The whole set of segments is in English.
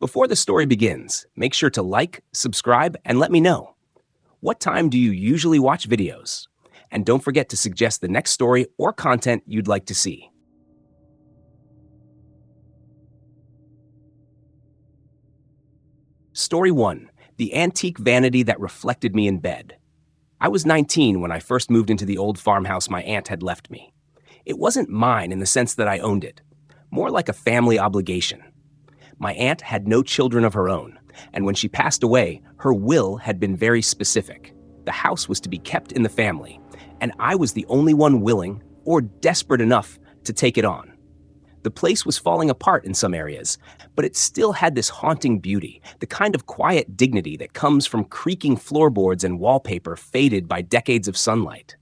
Before the story begins, make sure to like, subscribe, and let me know. What time do you usually watch videos? And don't forget to suggest the next story or content you'd like to see. Story 1. The antique vanity that reflected me in bed. I was 19 when I first moved into the old farmhouse my aunt had left me. It wasn't mine in the sense that I owned it, more like a family obligation. My aunt had no children of her own, and when she passed away, her will had been very specific. The house was to be kept in the family, and I was the only one willing or desperate enough to take it on. The place was falling apart in some areas, but it still had this haunting beauty, the kind of quiet dignity that comes from creaking floorboards and wallpaper faded by decades of sunlight.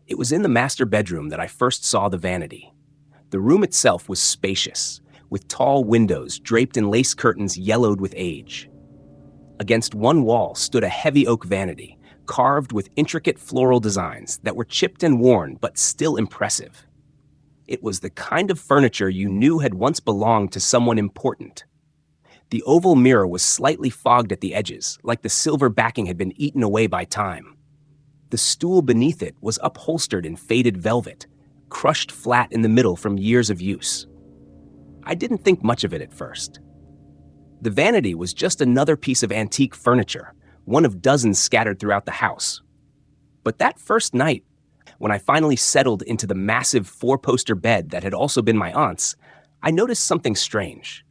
It was in the master bedroom that I first saw the vanity. The room itself was spacious, with tall windows draped in lace curtains yellowed with age. Against one wall stood a heavy oak vanity, carved with intricate floral designs that were chipped and worn but still impressive. It was the kind of furniture you knew had once belonged to someone important. The oval mirror was slightly fogged at the edges, like the silver backing had been eaten away by time. The stool beneath it was upholstered in faded velvet, crushed flat in the middle from years of use. I didn't think much of it at first. The vanity was just another piece of antique furniture, one of dozens scattered throughout the house. But that first night, when I finally settled into the massive four-poster bed that had also been my aunt's, I noticed something strange.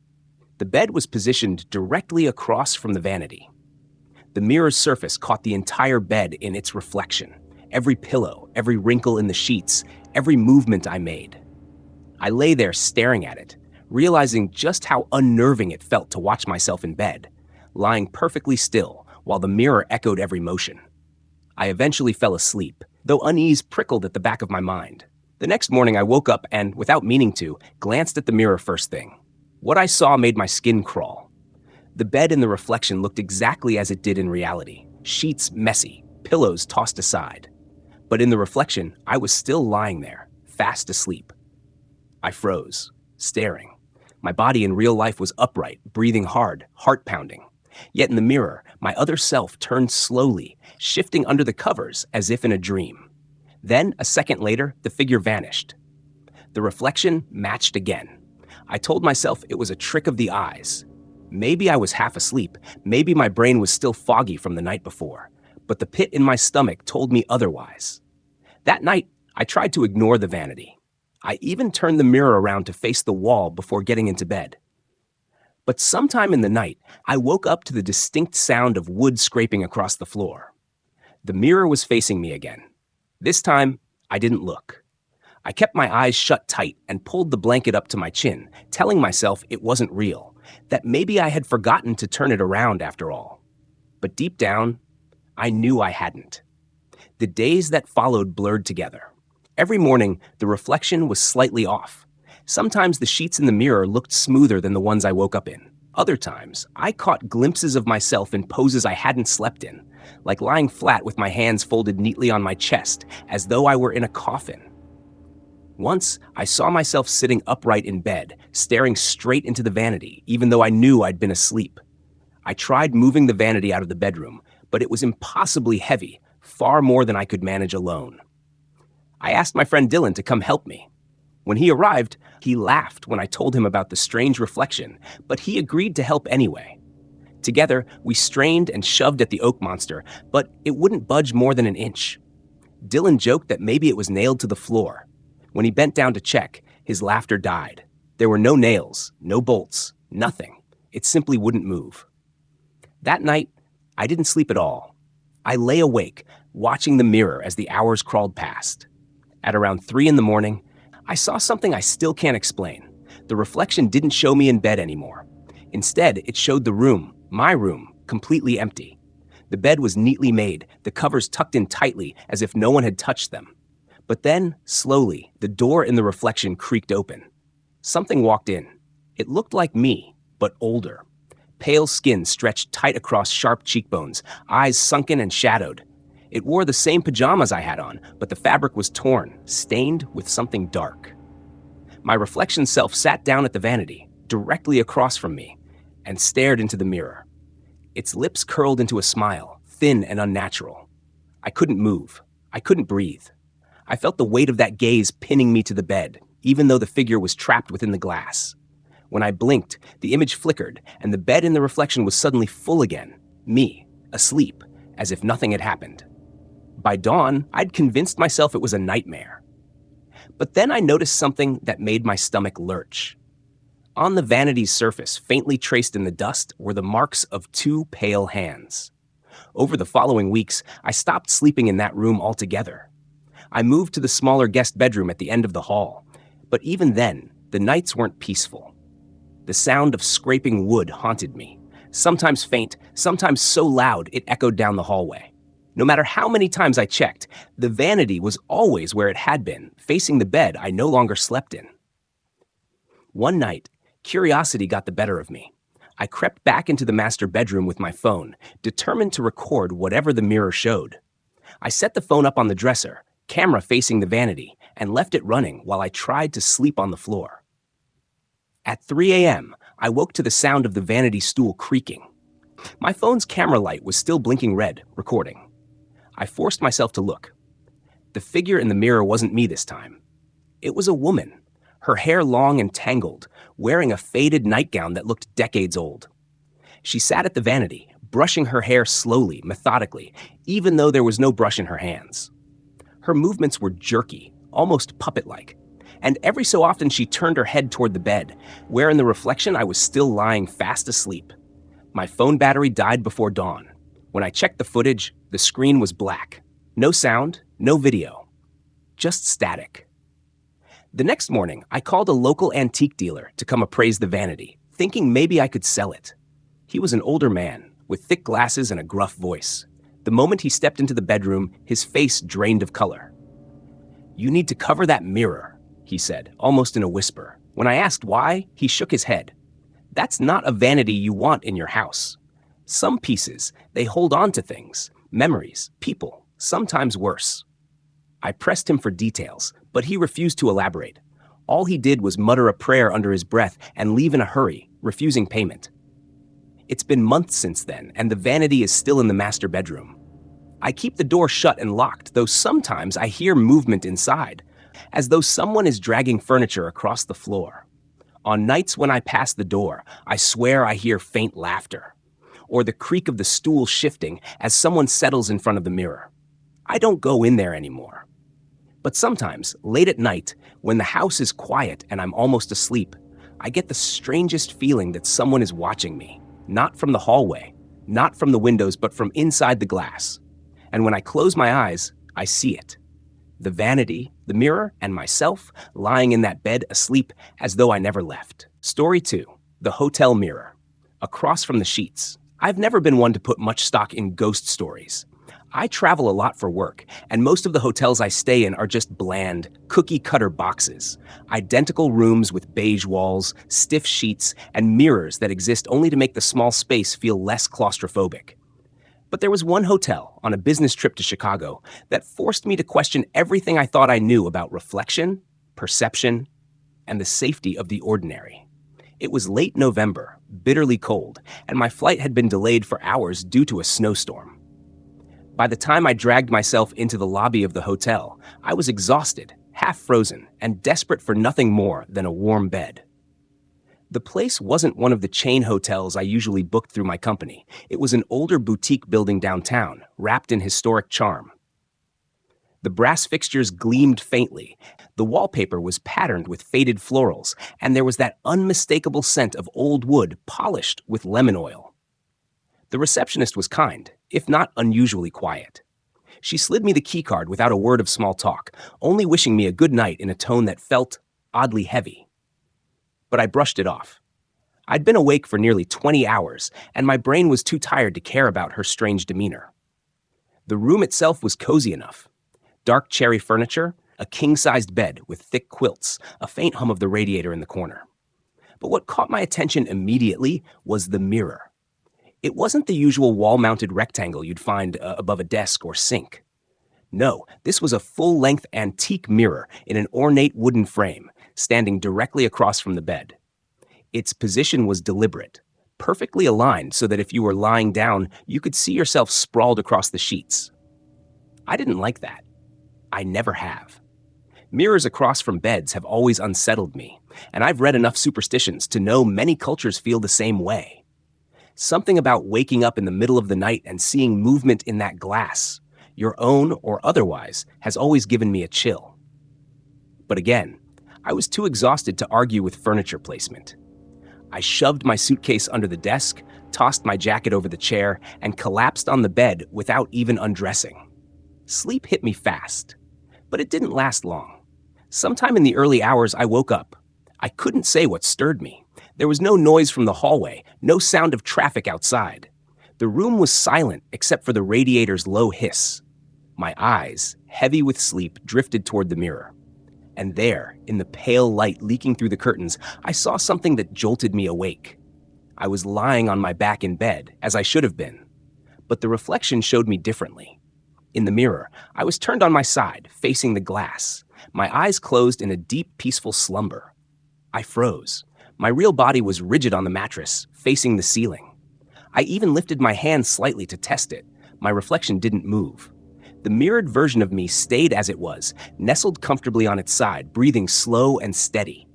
The bed was positioned directly across from the vanity. The mirror's surface caught the entire bed in its reflection, every pillow, every wrinkle in the sheets, every movement I made. I lay there staring at it, realizing just how unnerving it felt to watch myself in bed, lying perfectly still while the mirror echoed every motion. I eventually fell asleep, though unease prickled at the back of my mind. The next morning I woke up and, without meaning to, glanced at the mirror first thing. What I saw made my skin crawl. The bed in the reflection looked exactly as it did in reality, sheets messy, pillows tossed aside. But in the reflection, I was still lying there, fast asleep. I froze, staring. My body in real life was upright, breathing hard, heart pounding. Yet in the mirror, my other self turned slowly, shifting under the covers as if in a dream. Then, a second later, the figure vanished. The reflection matched again. I told myself it was a trick of the eyes. Maybe I was half asleep, maybe my brain was still foggy from the night before, but the pit in my stomach told me otherwise. That night, I tried to ignore the vanity. I even turned the mirror around to face the wall before getting into bed. But sometime in the night, I woke up to the distinct sound of wood scraping across the floor. The mirror was facing me again. This time, I didn't look. I kept my eyes shut tight and pulled the blanket up to my chin, telling myself it wasn't real, that maybe I had forgotten to turn it around after all. But deep down, I knew I hadn't. The days that followed blurred together. Every morning, the reflection was slightly off. Sometimes the sheets in the mirror looked smoother than the ones I woke up in. Other times, I caught glimpses of myself in poses I hadn't slept in, like lying flat with my hands folded neatly on my chest, as though I were in a coffin. Once, I saw myself sitting upright in bed, staring straight into the vanity, even though I knew I'd been asleep. I tried moving the vanity out of the bedroom, but it was impossibly heavy, far more than I could manage alone. I asked my friend Dylan to come help me. When he arrived, he laughed when I told him about the strange reflection, but he agreed to help anyway. Together, we strained and shoved at the oak monster, but it wouldn't budge more than an inch. Dylan joked that maybe it was nailed to the floor. When he bent down to check, his laughter died. There were no nails, no bolts, nothing. It simply wouldn't move. That night, I didn't sleep at all. I lay awake, watching the mirror as the hours crawled past. At around 3 a.m, I saw something I still can't explain. The reflection didn't show me in bed anymore. Instead, it showed the room, my room, completely empty. The bed was neatly made, the covers tucked in tightly as if no one had touched them. But then, slowly, the door in the reflection creaked open. Something walked in. It looked like me, but older. Pale skin stretched tight across sharp cheekbones, eyes sunken and shadowed. It wore the same pajamas I had on, but the fabric was torn, stained with something dark. My reflection self sat down at the vanity, directly across from me, and stared into the mirror. Its lips curled into a smile, thin and unnatural. I couldn't move. I couldn't breathe. I felt the weight of that gaze pinning me to the bed, even though the figure was trapped within the glass. When I blinked, the image flickered, and the bed in the reflection was suddenly full again. Me, asleep, as if nothing had happened. By dawn, I'd convinced myself it was a nightmare. But then I noticed something that made my stomach lurch. On the vanity's surface, faintly traced in the dust, were the marks of two pale hands. Over the following weeks, I stopped sleeping in that room altogether. I moved to the smaller guest bedroom at the end of the hall, but even then, the nights weren't peaceful. The sound of scraping wood haunted me, sometimes faint, sometimes so loud it echoed down the hallway. No matter how many times I checked, the vanity was always where it had been, facing the bed I no longer slept in. One night, curiosity got the better of me. I crept back into the master bedroom with my phone, determined to record whatever the mirror showed. I set the phone up on the dresser, camera facing the vanity, and left it running while I tried to sleep on the floor. At 3 a.m., I woke to the sound of the vanity stool creaking. My phone's camera light was still blinking red, recording. I forced myself to look. The figure in the mirror wasn't me this time. It was a woman, her hair long and tangled, wearing a faded nightgown that looked decades old. She sat at the vanity, brushing her hair slowly, methodically, even though there was no brush in her hands. Her movements were jerky, almost puppet-like, and every so often she turned her head toward the bed, where in the reflection I was still lying fast asleep. My phone battery died before dawn. When I checked the footage, the screen was black. No sound, no video. Just static. The next morning, I called a local antique dealer to come appraise the vanity, thinking maybe I could sell it. He was an older man, with thick glasses and a gruff voice. The moment he stepped into the bedroom, his face drained of color. "You need to cover that mirror," he said, almost in a whisper. When I asked why, he shook his head. "That's not a vanity you want in your house. Some pieces, they hold on to things, memories, people, sometimes worse." I pressed him for details, but he refused to elaborate. All he did was mutter a prayer under his breath and leave in a hurry, refusing payment. It's been months since then, and the vanity is still in the master bedroom. I keep the door shut and locked, though sometimes I hear movement inside, as though someone is dragging furniture across the floor. On nights when I pass the door, I swear I hear faint laughter, or the creak of the stool shifting as someone settles in front of the mirror. I don't go in there anymore. But sometimes, late at night, when the house is quiet and I'm almost asleep, I get the strangest feeling that someone is watching me, not from the hallway, not from the windows, but from inside the glass. And when I close my eyes, I see it. The vanity, the mirror, and myself lying in that bed asleep as though I never left. Story 2. The Hotel Mirror. Across from the sheets. I've never been one to put much stock in ghost stories. I travel a lot for work, and most of the hotels I stay in are just bland, cookie-cutter boxes. Identical rooms with beige walls, stiff sheets, and mirrors that exist only to make the small space feel less claustrophobic. But there was one hotel on a business trip to Chicago that forced me to question everything I thought I knew about reflection, perception, and the safety of the ordinary. It was late November, bitterly cold, and my flight had been delayed for hours due to a snowstorm. By the time I dragged myself into the lobby of the hotel, I was exhausted, half frozen, and desperate for nothing more than a warm bed. The place wasn't one of the chain hotels I usually booked through my company. It was an older boutique building downtown, wrapped in historic charm. The brass fixtures gleamed faintly, the wallpaper was patterned with faded florals, and there was that unmistakable scent of old wood polished with lemon oil. The receptionist was kind, if not unusually quiet. She slid me the keycard without a word of small talk, only wishing me a good night in a tone that felt oddly heavy. But I brushed it off. I'd been awake for nearly 20 hours, and my brain was too tired to care about her strange demeanor. The room itself was cozy enough. Dark cherry furniture, a king-sized bed with thick quilts, a faint hum of the radiator in the corner. But what caught my attention immediately was the mirror. It wasn't the usual wall-mounted rectangle you'd find above a desk or sink. No, this was a full-length antique mirror in an ornate wooden frame, standing directly across from the bed. Its position was deliberate, perfectly aligned so that if you were lying down, you could see yourself sprawled across the sheets. I didn't like that. I never have. Mirrors across from beds have always unsettled me, and I've read enough superstitions to know many cultures feel the same way. Something about waking up in the middle of the night and seeing movement in that glass, your own or otherwise, has always given me a chill. But again, I was too exhausted to argue with furniture placement. I shoved my suitcase under the desk, tossed my jacket over the chair, and collapsed on the bed without even undressing. Sleep hit me fast, but it didn't last long. Sometime in the early hours, I woke up. I couldn't say what stirred me. There was no noise from the hallway, no sound of traffic outside. The room was silent except for the radiator's low hiss. My eyes, heavy with sleep, drifted toward the mirror. And there, in the pale light leaking through the curtains, I saw something that jolted me awake. I was lying on my back in bed, as I should have been. But the reflection showed me differently. In the mirror, I was turned on my side, facing the glass, my eyes closed in a deep, peaceful slumber. I froze. My real body was rigid on the mattress, facing the ceiling. I even lifted my hand slightly to test it. My reflection didn't move. The mirrored version of me stayed as it was, nestled comfortably on its side, breathing slow and steady.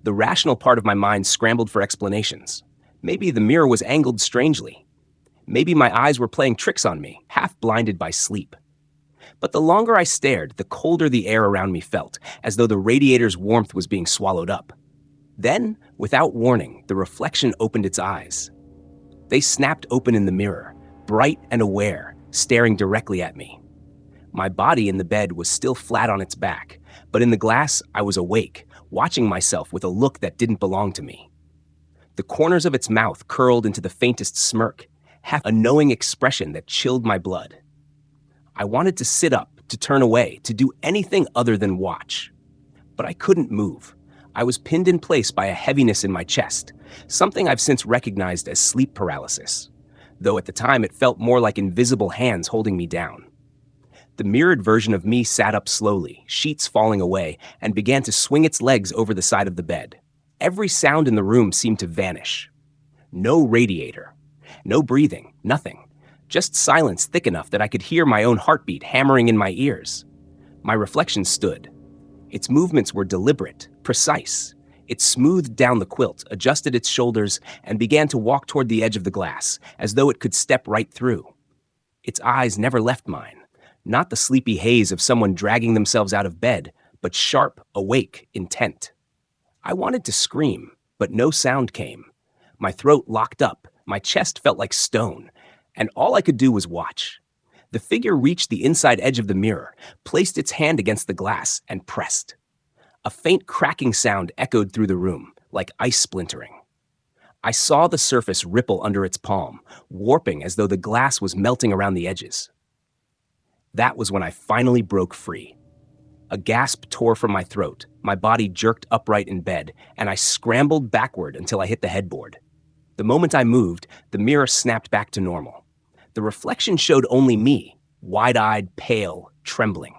The rational part of my mind scrambled for explanations. Maybe the mirror was angled strangely. Maybe my eyes were playing tricks on me, half blinded by sleep. But the longer I stared, the colder the air around me felt, as though the radiator's warmth was being swallowed up. Then, without warning, the reflection opened its eyes. They snapped open in the mirror, bright and aware, staring directly at me. My body in the bed was still flat on its back, but in the glass, I was awake, watching myself with a look that didn't belong to me. The corners of its mouth curled into the faintest smirk, half a knowing expression that chilled my blood. I wanted to sit up, to turn away, to do anything other than watch. But I couldn't move. I was pinned in place by a heaviness in my chest, something I've since recognized as sleep paralysis, though at the time it felt more like invisible hands holding me down. The mirrored version of me sat up slowly, sheets falling away, and began to swing its legs over the side of the bed. Every sound in the room seemed to vanish. No radiator. No breathing. Nothing. Just silence thick enough that I could hear my own heartbeat hammering in my ears. My reflection stood. Its movements were deliberate, precise. It smoothed down the quilt, adjusted its shoulders, and began to walk toward the edge of the glass, as though it could step right through. Its eyes never left mine. Not the sleepy haze of someone dragging themselves out of bed, but sharp, awake, intent. I wanted to scream, but no sound came. My throat locked up, my chest felt like stone, and all I could do was watch. The figure reached the inside edge of the mirror, placed its hand against the glass, and pressed. A faint cracking sound echoed through the room, like ice splintering. I saw the surface ripple under its palm, warping as though the glass was melting around the edges. That was when I finally broke free. A gasp tore from my throat, my body jerked upright in bed, and I scrambled backward until I hit the headboard. The moment I moved, the mirror snapped back to normal. The reflection showed only me, wide-eyed, pale, trembling.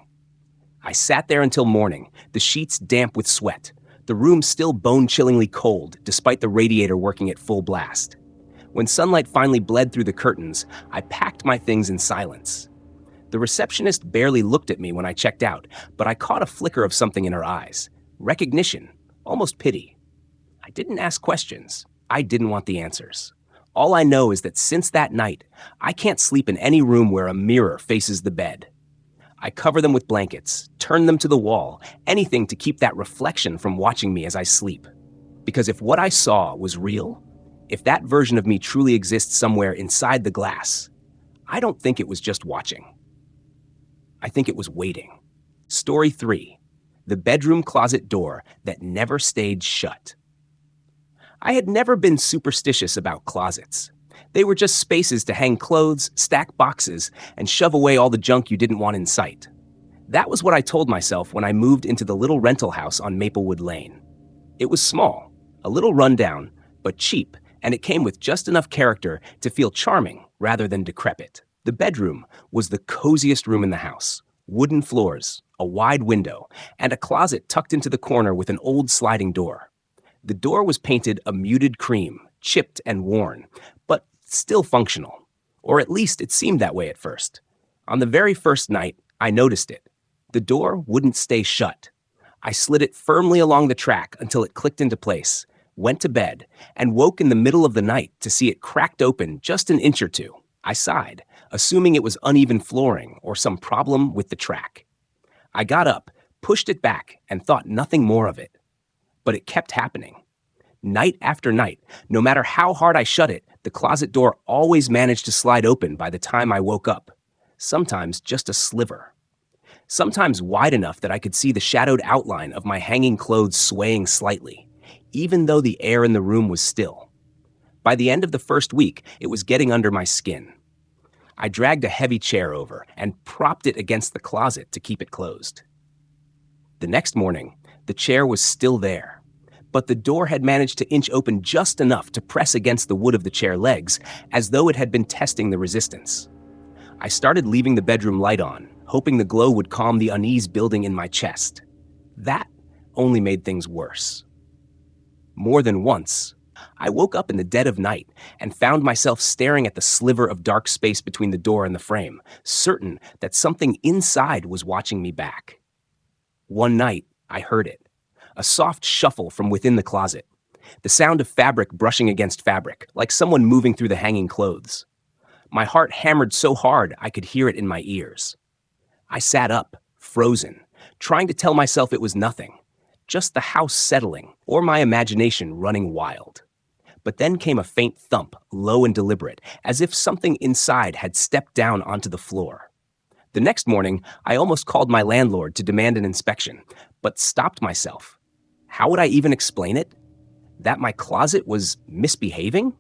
I sat there until morning, the sheets damp with sweat, the room still bone-chillingly cold despite the radiator working at full blast. When sunlight finally bled through the curtains, I packed my things in silence. The receptionist barely looked at me when I checked out, but I caught a flicker of something in her eyes. Recognition, almost pity. I didn't ask questions. I didn't want the answers. All I know is that since that night, I can't sleep in any room where a mirror faces the bed. I cover them with blankets, turn them to the wall, anything to keep that reflection from watching me as I sleep. Because if what I saw was real, if that version of me truly exists somewhere inside the glass, I don't think it was just watching. I think it was waiting. Story 3. The bedroom closet door that never stayed shut. I had never been superstitious about closets. They were just spaces to hang clothes, stack boxes, and shove away all the junk you didn't want in sight. That was what I told myself when I moved into the little rental house on Maplewood Lane. It was small, a little rundown, but cheap, and it came with just enough character to feel charming rather than decrepit. The bedroom was the coziest room in the house. Wooden floors, a wide window, and a closet tucked into the corner with an old sliding door. The door was painted a muted cream, chipped and worn, but still functional. Or at least it seemed that way at first. On the very first night, I noticed it. The door wouldn't stay shut. I slid it firmly along the track until it clicked into place, went to bed, and woke in the middle of the night to see it cracked open just an inch or two. I sighed, assuming it was uneven flooring or some problem with the track. I got up, pushed it back, and thought nothing more of it. But it kept happening. Night after night, no matter how hard I shut it, the closet door always managed to slide open by the time I woke up. Sometimes just a sliver. Sometimes wide enough that I could see the shadowed outline of my hanging clothes swaying slightly, even though the air in the room was still. By the end of the first week, it was getting under my skin. I dragged a heavy chair over and propped it against the closet to keep it closed. The next morning, the chair was still there, but the door had managed to inch open just enough to press against the wood of the chair legs, as though it had been testing the resistance. I started leaving the bedroom light on, hoping the glow would calm the unease building in my chest. That only made things worse. More than once, I woke up in the dead of night and found myself staring at the sliver of dark space between the door and the frame, certain that something inside was watching me back. One night, I heard it, a soft shuffle from within the closet, the sound of fabric brushing against fabric, like someone moving through the hanging clothes. My heart hammered so hard I could hear it in my ears. I sat up, frozen, trying to tell myself it was nothing, just the house settling or my imagination running wild. But then came a faint thump, low and deliberate, as if something inside had stepped down onto the floor. The next morning, I almost called my landlord to demand an inspection, but stopped myself. How would I even explain it? That my closet was misbehaving?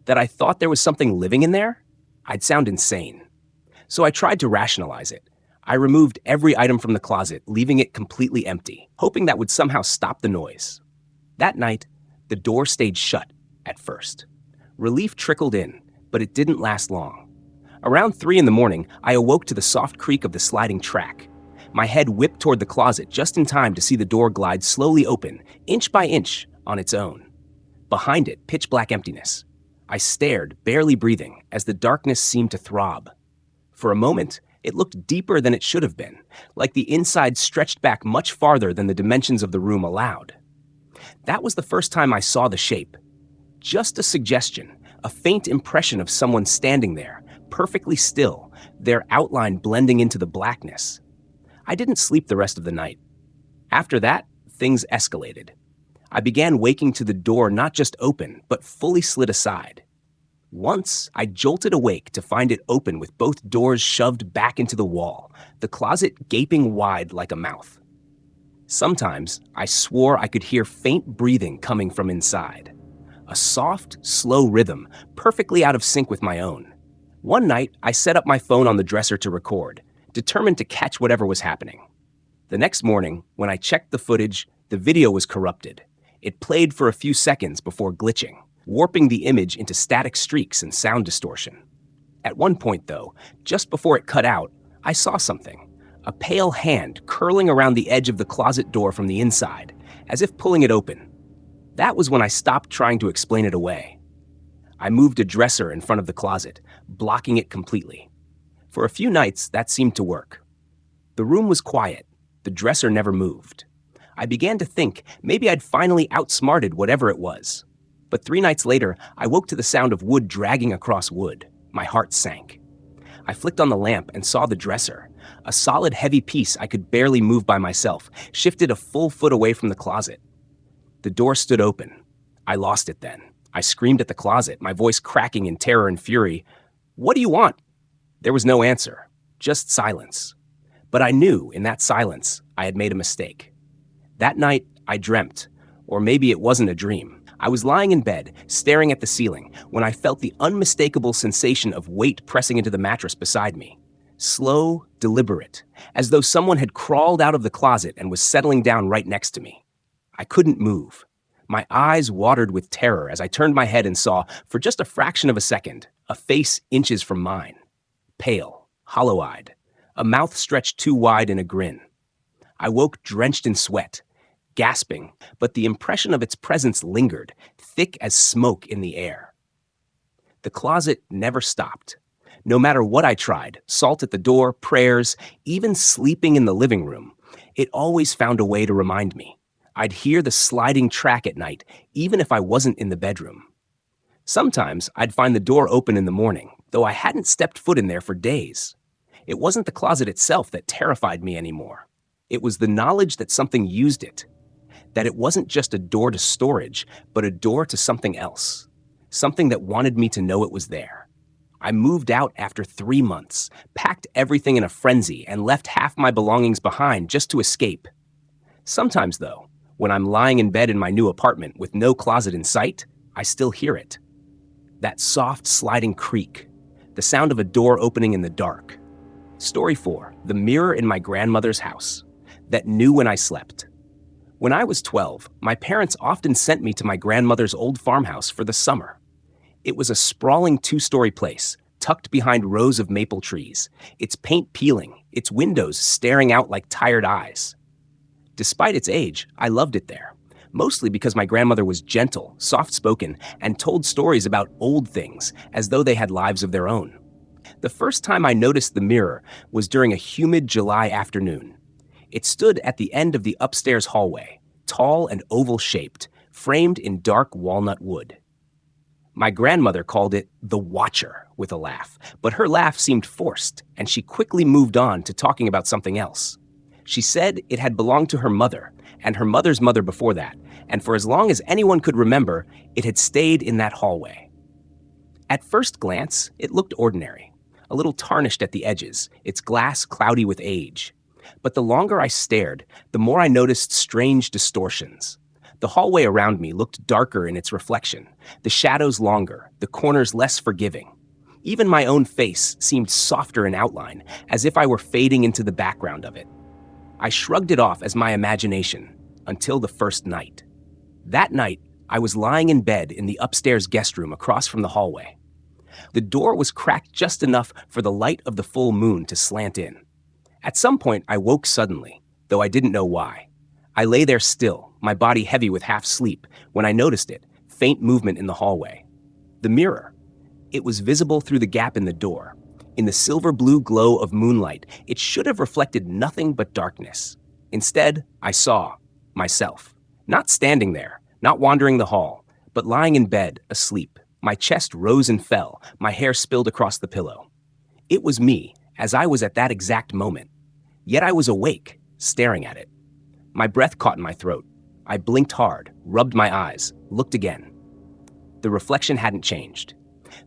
That I thought there was something living in there? I'd sound insane. So I tried to rationalize it. I removed every item from the closet, leaving it completely empty, hoping that would somehow stop the noise. That night, the door stayed shut at first. Relief trickled in, but it didn't last long. Around 3 a.m, I awoke to the soft creak of the sliding track. My head whipped toward the closet just in time to see the door glide slowly open, inch by inch, on its own. Behind it, pitch-black emptiness. I stared, barely breathing, as the darkness seemed to throb. For a moment, it looked deeper than it should have been, like the inside stretched back much farther than the dimensions of the room allowed. That was the first time I saw the shape. Just a suggestion, a faint impression of someone standing there, perfectly still, their outline blending into the blackness. I didn't sleep the rest of the night. After that, things escalated. I began waking to the door not just open, but fully slid aside. Once, I jolted awake to find it open with both doors shoved back into the wall, the closet gaping wide like a mouth. Sometimes, I swore I could hear faint breathing coming from inside. A soft, slow rhythm, perfectly out of sync with my own. One night, I set up my phone on the dresser to record, determined to catch whatever was happening. The next morning, when I checked the footage, the video was corrupted. It played for a few seconds before glitching, warping the image into static streaks and sound distortion. At one point, though, just before it cut out, I saw something. A pale hand curling around the edge of the closet door from the inside, as if pulling it open. That was when I stopped trying to explain it away. I moved a dresser in front of the closet, blocking it completely. For a few nights, that seemed to work. The room was quiet. The dresser never moved. I began to think maybe I'd finally outsmarted whatever it was. But 3 nights later, I woke to the sound of wood dragging across wood. My heart sank. I flicked on the lamp and saw the dresser. A solid, heavy piece I could barely move by myself, shifted a full foot away from the closet. The door stood open. I lost it then. I screamed at the closet, my voice cracking in terror and fury. "What do you want?" There was no answer, just silence. But I knew, in that silence, I had made a mistake. That night, I dreamt, or maybe it wasn't a dream. I was lying in bed, staring at the ceiling, when I felt the unmistakable sensation of weight pressing into the mattress beside me. Slow, deliberate, as though someone had crawled out of the closet and was settling down right next to me. I couldn't move. My eyes watered with terror as I turned my head and saw, for just a fraction of a second, a face inches from mine. Pale, hollow-eyed, a mouth stretched too wide in a grin. I woke drenched in sweat, gasping, but the impression of its presence lingered, thick as smoke in the air. The closet never stopped. No matter what I tried, salt at the door, prayers, even sleeping in the living room, it always found a way to remind me. I'd hear the sliding track at night, even if I wasn't in the bedroom. Sometimes I'd find the door open in the morning, though I hadn't stepped foot in there for days. It wasn't the closet itself that terrified me anymore. It was the knowledge that something used it, that it wasn't just a door to storage, but a door to something else, something that wanted me to know it was there. I moved out after 3 months, packed everything in a frenzy, and left half my belongings behind just to escape. Sometimes, though, when I'm lying in bed in my new apartment with no closet in sight, I still hear it. That soft, sliding creak, the sound of a door opening in the dark. Story 4, the mirror in my grandmother's house, that knew when I slept. When I was 12, my parents often sent me to my grandmother's old farmhouse for the summer. It was a sprawling 2-story place, tucked behind rows of maple trees, its paint peeling, its windows staring out like tired eyes. Despite its age, I loved it there, mostly because my grandmother was gentle, soft-spoken, and told stories about old things as though they had lives of their own. The first time I noticed the mirror was during a humid July afternoon. It stood at the end of the upstairs hallway, tall and oval-shaped, framed in dark walnut wood. My grandmother called it the Watcher with a laugh, but her laugh seemed forced, and she quickly moved on to talking about something else. She said it had belonged to her mother, and her mother's mother before that, and for as long as anyone could remember, it had stayed in that hallway. At first glance, it looked ordinary, a little tarnished at the edges, its glass cloudy with age. But the longer I stared, the more I noticed strange distortions. The hallway around me looked darker in its reflection, the shadows longer, the corners less forgiving. Even my own face seemed softer in outline, as if I were fading into the background of it. I shrugged it off as my imagination, until the first night. That night, I was lying in bed in the upstairs guest room across from the hallway. The door was cracked just enough for the light of the full moon to slant in. At some point, I woke suddenly, though I didn't know why. I lay there still, my body heavy with half sleep, when I noticed it, faint movement in the hallway. The mirror. It was visible through the gap in the door. In the silver-blue glow of moonlight, it should have reflected nothing but darkness. Instead, I saw myself. Not standing there, not wandering the hall, but lying in bed, asleep. My chest rose and fell, my hair spilled across the pillow. It was me, as I was at that exact moment. Yet I was awake, staring at it. My breath caught in my throat. I blinked hard, rubbed my eyes, looked again. The reflection hadn't changed.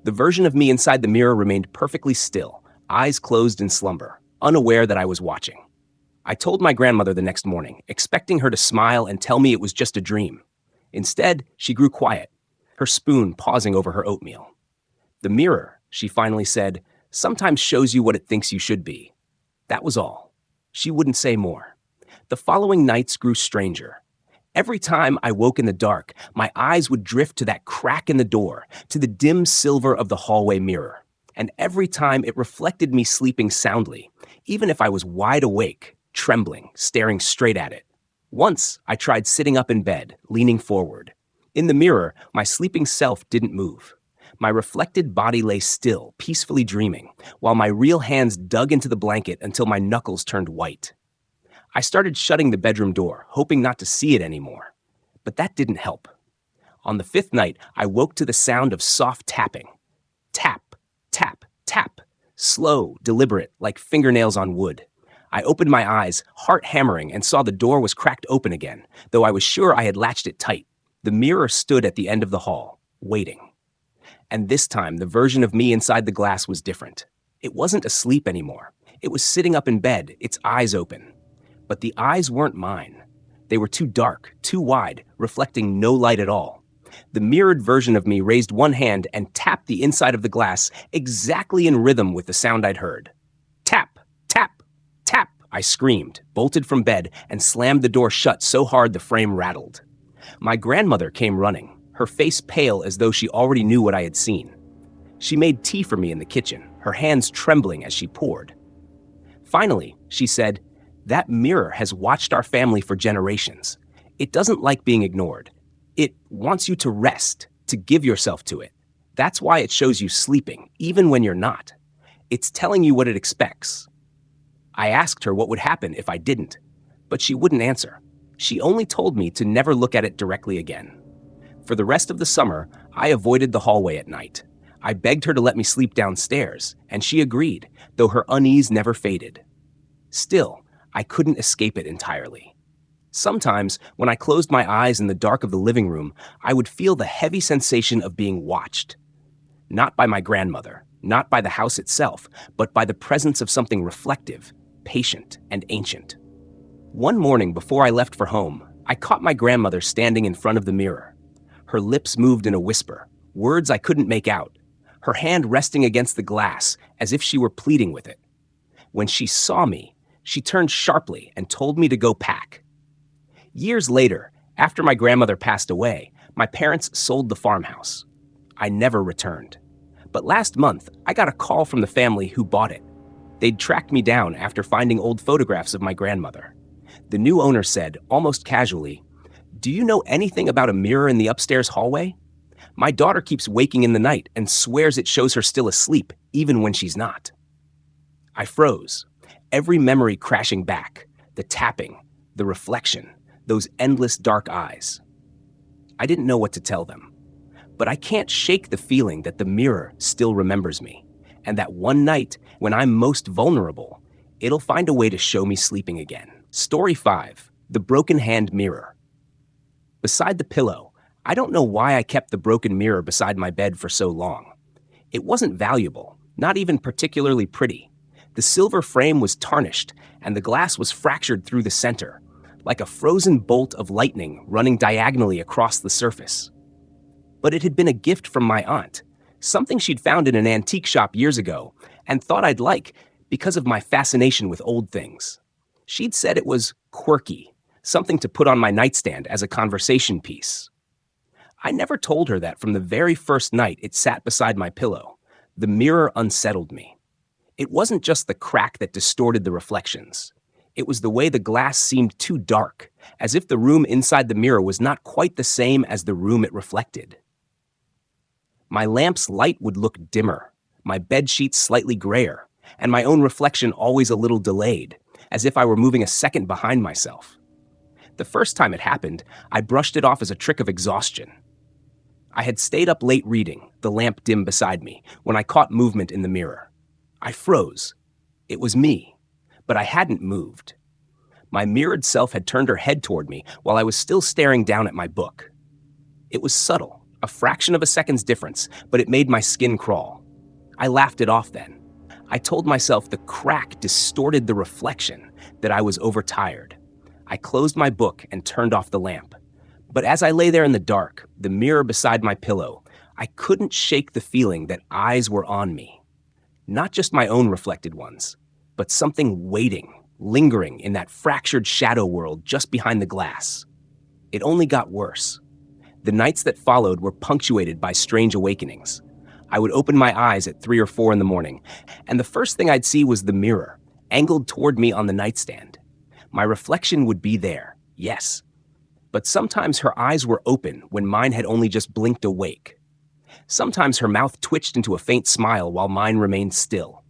The version of me inside the mirror remained perfectly still, eyes closed in slumber, unaware that I was watching. I told my grandmother the next morning, expecting her to smile and tell me it was just a dream. Instead, she grew quiet, her spoon pausing over her oatmeal. The mirror, she finally said, sometimes shows you what it thinks you should be. That was all. She wouldn't say more. The following nights grew stranger. Every time I woke in the dark, my eyes would drift to that crack in the door, to the dim silver of the hallway mirror. And every time it reflected me sleeping soundly, even if I was wide awake, trembling, staring straight at it. Once, I tried sitting up in bed, leaning forward. In the mirror, my sleeping self didn't move. My reflected body lay still, peacefully dreaming, while my real hands dug into the blanket until my knuckles turned white. I started shutting the bedroom door, hoping not to see it anymore. But that didn't help. On the 5th night, I woke to the sound of soft tapping. Tap, tap, tap. Slow, deliberate, like fingernails on wood. I opened my eyes, heart hammering, and saw the door was cracked open again, though I was sure I had latched it tight. The mirror stood at the end of the hall, waiting. And this time, the version of me inside the glass was different. It wasn't asleep anymore. It was sitting up in bed, its eyes open. But the eyes weren't mine. They were too dark, too wide, reflecting no light at all. The mirrored version of me raised one hand and tapped the inside of the glass exactly in rhythm with the sound I'd heard. Tap, tap, tap, I screamed, bolted from bed, and slammed the door shut so hard the frame rattled. My grandmother came running, her face pale as though she already knew what I had seen. She made tea for me in the kitchen, her hands trembling as she poured. Finally, she said, "That mirror has watched our family for generations. It doesn't like being ignored. It wants you to rest, to give yourself to it. That's why it shows you sleeping, even when you're not. It's telling you what it expects. I asked her what would happen if I didn't, but she wouldn't answer. She only told me to never look at it directly again. For the rest of the summer, I avoided the hallway at night. I begged her to let me sleep downstairs, and she agreed, though her unease never faded. Still, I couldn't escape it entirely. Sometimes, when I closed my eyes in the dark of the living room, I would feel the heavy sensation of being watched. Not by my grandmother, not by the house itself, but by the presence of something reflective, patient, and ancient. One morning before I left for home, I caught my grandmother standing in front of the mirror. Her lips moved in a whisper, words I couldn't make out, her hand resting against the glass as if she were pleading with it. When she saw me, she turned sharply and told me to go pack. Years later, after my grandmother passed away, my parents sold the farmhouse. I never returned. But last month, I got a call from the family who bought it. They'd tracked me down after finding old photographs of my grandmother. The new owner said, almost casually, "Do you know anything about a mirror in the upstairs hallway? My daughter keeps waking in the night and swears it shows her still asleep, even when she's not." I froze, every memory crashing back, the tapping, the reflection, those endless dark eyes. I didn't know what to tell them, but I can't shake the feeling that the mirror still remembers me, and that one night, when I'm most vulnerable, it'll find a way to show me sleeping again. Story 5, The Broken Hand Mirror. Beside the pillow, I don't know why I kept the broken mirror beside my bed for so long. It wasn't valuable, not even particularly pretty. The silver frame was tarnished, and the glass was fractured through the center, like a frozen bolt of lightning running diagonally across the surface. But it had been a gift from my aunt, something she'd found in an antique shop years ago, and thought I'd like because of my fascination with old things. She'd said it was quirky, something to put on my nightstand as a conversation piece. I never told her that from the very first night it sat beside my pillow. The mirror unsettled me. It wasn't just the crack that distorted the reflections. It was the way the glass seemed too dark, as if the room inside the mirror was not quite the same as the room it reflected. My lamp's light would look dimmer, my bedsheets slightly grayer, and my own reflection always a little delayed, as if I were moving a second behind myself. The first time it happened, I brushed it off as a trick of exhaustion. I had stayed up late reading, the lamp dim beside me, when I caught movement in the mirror. I froze. It was me, but I hadn't moved. My mirrored self had turned her head toward me while I was still staring down at my book. It was subtle, a fraction of a second's difference, but it made my skin crawl. I laughed it off then. I told myself the crack distorted the reflection, that I was overtired. I closed my book and turned off the lamp. But as I lay there in the dark, the mirror beside my pillow, I couldn't shake the feeling that eyes were on me. Not just my own reflected ones, but something waiting, lingering in that fractured shadow world just behind the glass. It only got worse. The nights that followed were punctuated by strange awakenings. I would open my eyes at 3 or 4 in the morning, and the first thing I'd see was the mirror, angled toward me on the nightstand. My reflection would be there, yes. But sometimes her eyes were open when mine had only just blinked awake. Sometimes her mouth twitched into a faint smile while mine remained still.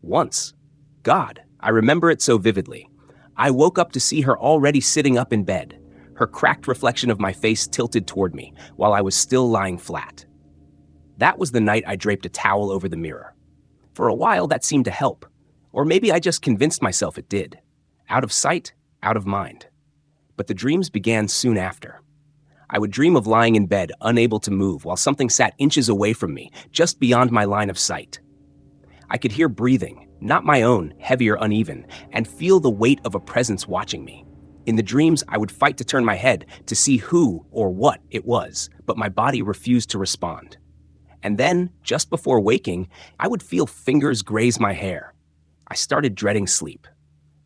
Once, God, I remember it so vividly, I woke up to see her already sitting up in bed, her cracked reflection of my face tilted toward me while I was still lying flat. That was the night I draped a towel over the mirror. For a while, that seemed to help. Or maybe I just convinced myself it did. Out of sight, out of mind. But the dreams began soon after. I would dream of lying in bed, unable to move, while something sat inches away from me, just beyond my line of sight. I could hear breathing, not my own, heavier, uneven, and feel the weight of a presence watching me. In the dreams, I would fight to turn my head to see who or what it was, but my body refused to respond. And then, just before waking, I would feel fingers graze my hair. I started dreading sleep.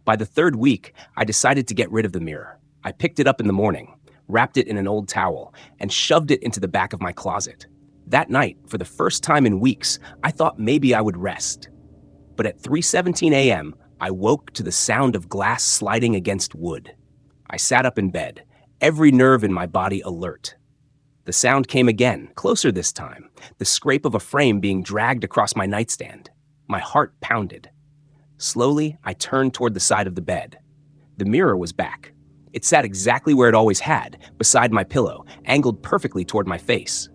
By the 3rd week, I decided to get rid of the mirror. I picked it up in the morning, wrapped it in an old towel, and shoved it into the back of my closet. That night, for the first time in weeks, I thought maybe I would rest. But at 3:17 a.m., I woke to the sound of glass sliding against wood. I sat up in bed, every nerve in my body alert. The sound came again, closer this time, the scrape of a frame being dragged across my nightstand. My heart pounded. Slowly, I turned toward the side of the bed. The mirror was back. It sat exactly where it always had, beside my pillow, angled perfectly toward my face.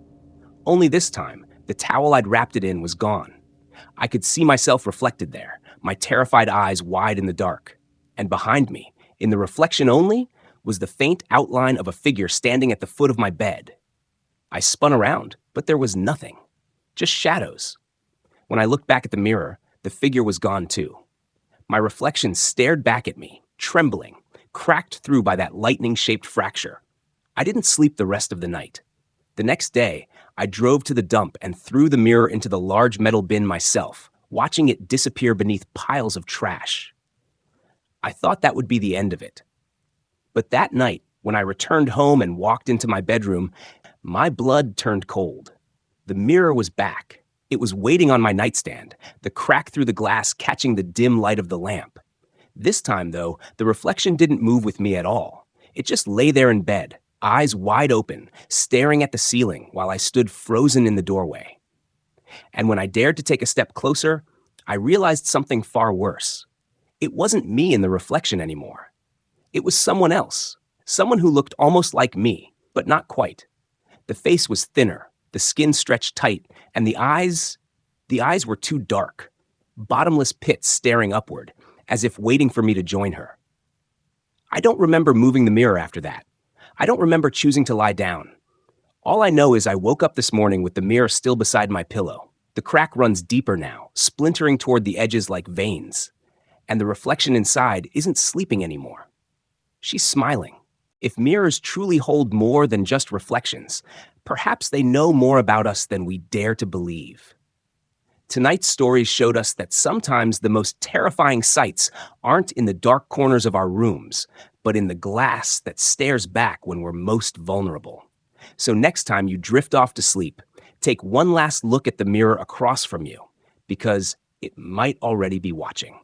Only this time, the towel I'd wrapped it in was gone. I could see myself reflected there, my terrified eyes wide in the dark. And behind me, in the reflection only, was the faint outline of a figure standing at the foot of my bed. I spun around, but there was nothing. Just shadows. When I looked back at the mirror, the figure was gone too. My reflection stared back at me, trembling, cracked through by that lightning-shaped fracture. I didn't sleep the rest of the night. The next day, I drove to the dump and threw the mirror into the large metal bin myself, watching it disappear beneath piles of trash. I thought that would be the end of it. But that night, when I returned home and walked into my bedroom, my blood turned cold. The mirror was back. It was waiting on my nightstand, the crack through the glass catching the dim light of the lamp. This time, though, the reflection didn't move with me at all. It just lay there in bed, eyes wide open, staring at the ceiling while I stood frozen in the doorway. And when I dared to take a step closer, I realized something far worse. It wasn't me in the reflection anymore. It was someone else, someone who looked almost like me, but not quite. The face was thinner, the skin stretched tight, and the eyes were too dark, bottomless pits staring upward, as if waiting for me to join her. I don't remember moving the mirror after that. I don't remember choosing to lie down. All I know is I woke up this morning with the mirror still beside my pillow. The crack runs deeper now, splintering toward the edges like veins. And the reflection inside isn't sleeping anymore. She's smiling. If mirrors truly hold more than just reflections, perhaps they know more about us than we dare to believe. Tonight's stories showed us that sometimes the most terrifying sights aren't in the dark corners of our rooms, but in the glass that stares back when we're most vulnerable. So next time you drift off to sleep, take one last look at the mirror across from you, because it might already be watching.